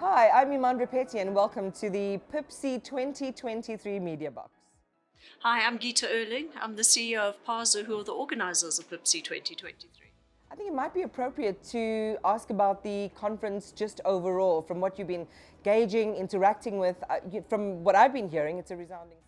Hi, I'm Iman Repeti and welcome to the PIPSI 2023 Media Box. Hi, I'm Geeta Erling. I'm the CEO of PASA, who are the organizers of PIPSI 2023. I think it might be appropriate to ask about the conference just overall, from what you've been gauging, interacting with. From what I've been hearing, it's a resounding success.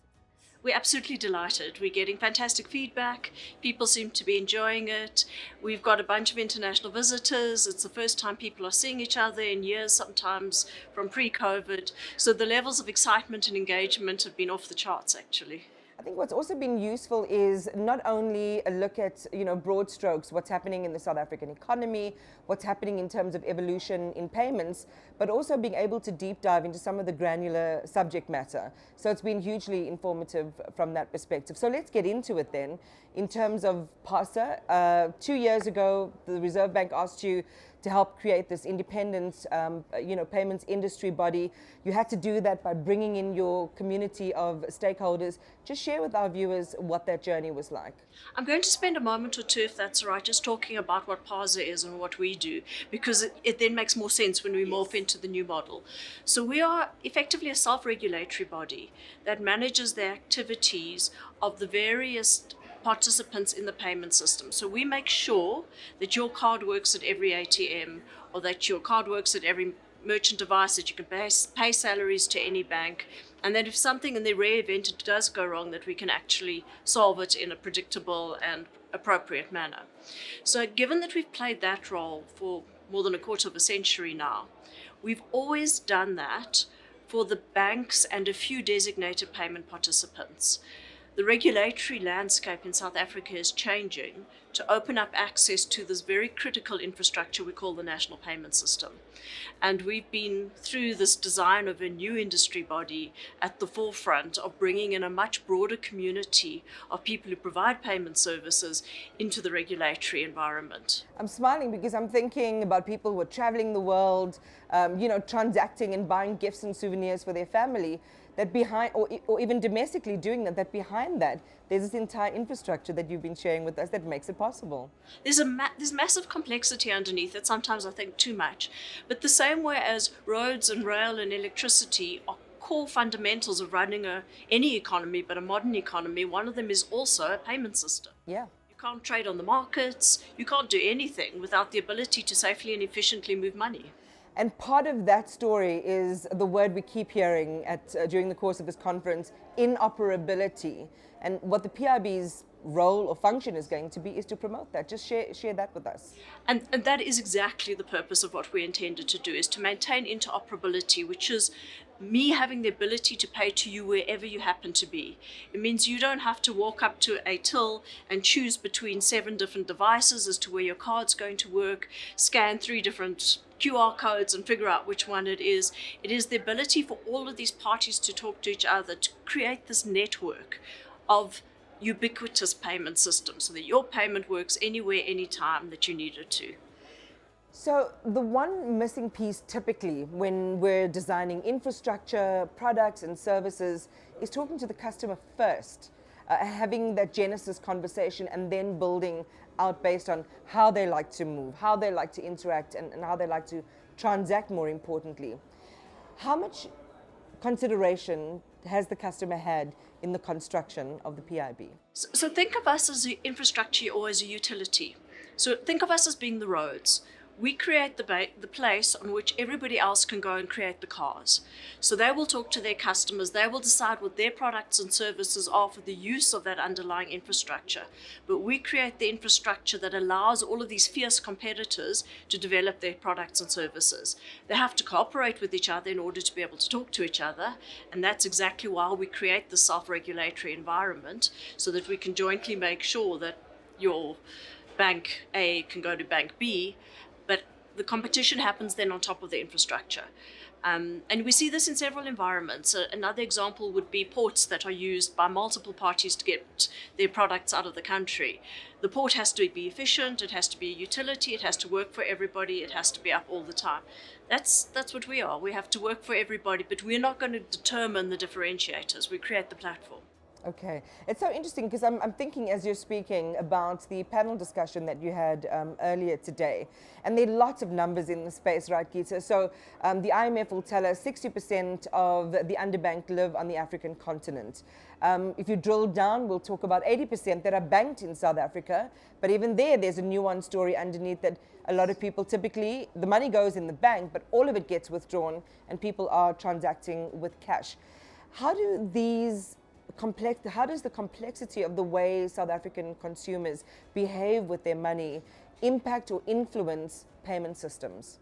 We're absolutely delighted. We're getting fantastic feedback. People seem to be enjoying it. We've got a bunch of international visitors. It's the first time people are seeing each other in years, sometimes from pre-COVID. So the levels of excitement and engagement have been off the charts, actually. I think what's also been useful is not only a look at, broad strokes, what's happening in the South African economy, what's happening in terms of evolution in payments, but also being able to deep dive into some of the granular subject matter. So it's been hugely informative from that perspective. So let's get into it then. In terms of PASA, 2 years ago, the Reserve Bank asked you to help create this independent, payments industry body. You had to do that by bringing in your community of stakeholders. Just share with our viewers what that journey was like. I'm going to spend a moment or two, if that's all right, just talking about what PASA is and what we do, because it then makes more sense when we morph into the new model. So we are effectively a self-regulatory body that manages the activities of the various participants in the payment system. So we make sure that your card works at every ATM, or that your card works at every merchant device, that you can pay salaries to any bank, and that if something in the rare event it does go wrong, that we can actually solve it in a predictable and appropriate manner. So given that we've played that role for more than a quarter of a century now, we've always done that for the banks and a few designated payment participants. The regulatory landscape in South Africa is changing to open up access to this very critical infrastructure we call the national payment system. And we've been through this design of a new industry body at the forefront of bringing in a much broader community of people who provide payment services into the regulatory environment. I'm smiling because I'm thinking about people who are traveling the world, transacting and buying gifts and souvenirs for their family. That behind, or even domestically doing that behind that, there's this entire infrastructure that you've been sharing with us that makes it possible. There's massive complexity underneath it, sometimes I think too much. But the same way as roads and rail and electricity are core fundamentals of running any economy, but a modern economy, one of them is also a payment system. Yeah. You can't trade on the markets, you can't do anything without the ability to safely and efficiently move money. And part of that story is the word we keep hearing during the course of this conference, interoperability. And what the PIB's role or function is going to be is to promote that. Just share that with us. And that is exactly the purpose of what we intended to do, is to maintain interoperability, which is me having the ability to pay to you wherever you happen to be. It means you don't have to walk up to a till and choose between 7 different devices as to where your card's going to work, scan 3 different QR codes and figure out which one it is. It is the ability for all of these parties to talk to each other, to create this network of ubiquitous payment systems so that your payment works anywhere, anytime that you need it to. So the one missing piece typically when we're designing infrastructure, products and services is talking to the customer first, having that genesis conversation and then building out based on how they like to move, how they like to interact and how they like to transact, more importantly. How much consideration has the customer had in the construction of the PIB? So think of us as an infrastructure or as a utility. So think of us as being the roads. We create the place on which everybody else can go and create the cars. So they will talk to their customers, they will decide what their products and services are for the use of that underlying infrastructure. But we create the infrastructure that allows all of these fierce competitors to develop their products and services. They have to cooperate with each other in order to be able to talk to each other, and that's exactly why we create the self-regulatory environment, so that we can jointly make sure that your bank A can go to bank B, but the competition happens then on top of the infrastructure. And we see this in several environments. Another example would be ports that are used by multiple parties to get their products out of the country. The port has to be efficient, it has to be a utility, it has to work for everybody, it has to be up all the time. That's what we are. We have to work for everybody, but we're not going to determine the differentiators. We create the platform. Okay, it's so interesting because I'm thinking as you're speaking about the panel discussion that you had earlier today, and there are lots of numbers in the space, right, Geeta? So the IMF will tell us 60% of the underbanked live on the African continent. If you drill down, we'll talk about 80% that are banked in South Africa, but even there's a nuanced story underneath that a lot of people typically, the money goes in the bank, but all of it gets withdrawn and people are transacting with cash. How does the complexity of the way South African consumers behave with their money impact or influence payment systems?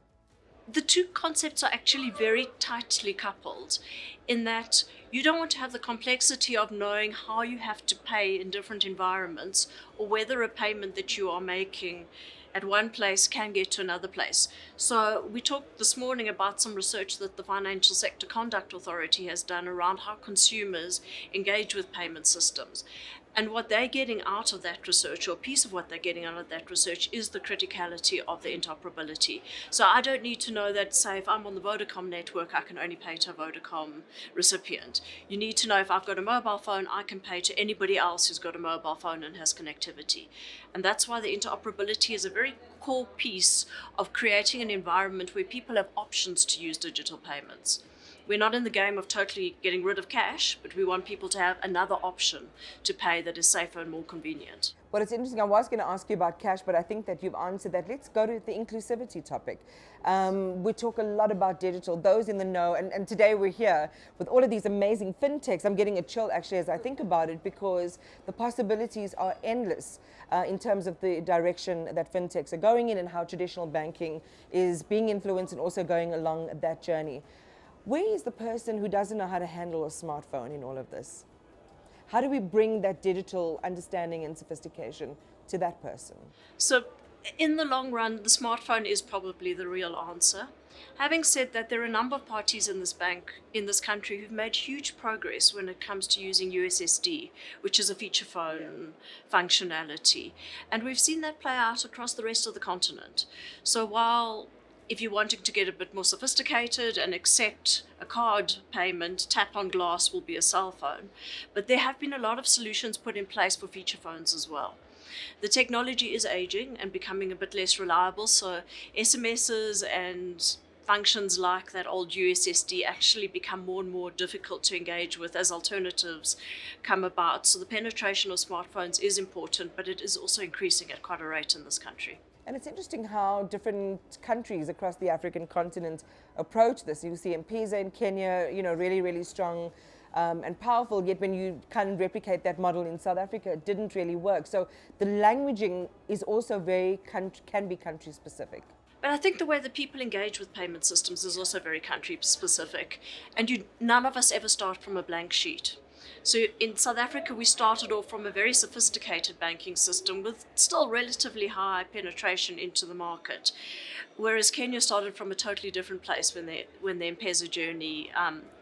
The two concepts are actually very tightly coupled in that you don't want to have the complexity of knowing how you have to pay in different environments or whether a payment that you are making at one place can get to another place. So we talked this morning about some research that the Financial Sector Conduct Authority has done around how consumers engage with payment systems. And what they're getting out of that research, or a piece of what they're getting out of that research, is the criticality of the interoperability. So I don't need to know that, say, if I'm on the Vodacom network, I can only pay to a Vodacom recipient. You need to know if I've got a mobile phone, I can pay to anybody else who's got a mobile phone and has connectivity. And that's why the interoperability is a very core piece of creating an environment where people have options to use digital payments. We're not in the game of totally getting rid of cash, but we want people to have another option to pay that is safer and more convenient. Well, it's interesting. I was going to ask you about cash, but I think that you've answered that. Let's go to the inclusivity topic. We talk a lot about digital, those in the know, and today we're here with all of these amazing fintechs. I'm getting a chill actually as I think about it because the possibilities are endless in terms of the direction that fintechs are going in and how traditional banking is being influenced and also going along that journey. Where is the person who doesn't know how to handle a smartphone in all of this? How do we bring that digital understanding and sophistication to that person? So in the long run, the smartphone is probably the real answer. Having said that, there are a number of parties in this country who've made huge progress when it comes to using USSD, which is a feature phone functionality. And we've seen that play out across the rest of the continent. So while if you're wanting to get a bit more sophisticated and accept a card payment, tap on glass will be a cell phone. But there have been a lot of solutions put in place for feature phones as well. The technology is aging and becoming a bit less reliable, so SMSs and functions like that old USSD actually become more and more difficult to engage with as alternatives come about. So the penetration of smartphones is important, but it is also increasing at quite a rate in this country. And it's interesting how different countries across the African continent approach this. You see M-Pesa in Kenya, really, really strong and powerful, yet when you kind of replicate that model in South Africa, it didn't really work. So the languaging is also can be country specific. But I think the way that people engage with payment systems is also very country specific. And none of us ever start from a blank sheet. So in South Africa, we started off from a very sophisticated banking system with still relatively high penetration into the market, whereas Kenya started from a totally different place when the M-Pesa journey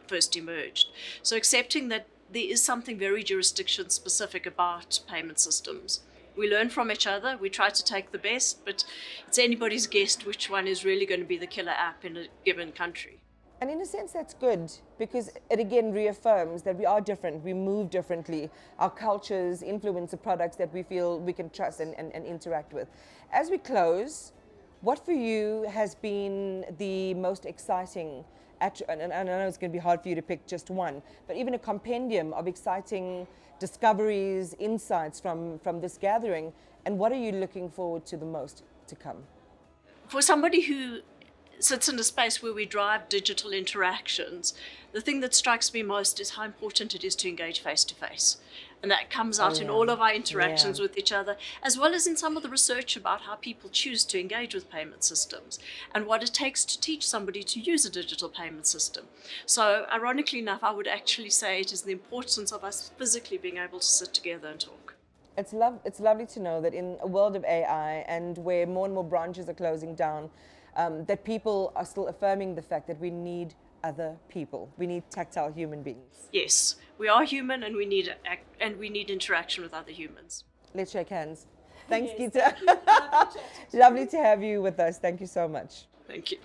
first emerged. So accepting that there is something very jurisdiction specific about payment systems. We learn from each other, we try to take the best, but it's anybody's guess which one is really going to be the killer app in a given country. And in a sense, that's good because it again reaffirms that we are different, we move differently. Our cultures influence the products that we feel we can trust and interact with. As we close, what for you has been the most exciting, and I know it's going to be hard for you to pick just one, but even a compendium of exciting discoveries, insights from this gathering, and what are you looking forward to the most to come? For somebody who sits in a space where we drive digital interactions, the thing that strikes me most is how important it is to engage face to face. And that comes out in all of our interactions with each other, as well as in some of the research about how people choose to engage with payment systems and what it takes to teach somebody to use a digital payment system. So ironically enough, I would actually say it is the importance of us physically being able to sit together and talk. It's lovely to know that in a world of AI and where more and more branches are closing down, that people are still affirming the fact that we need other people. We need tactile human beings. Yes, we are human and we need interaction with other humans. Let's shake hands. Thanks, Yes, Geeta. thank you. Lovely to have you with us. Thank you so much. Thank you.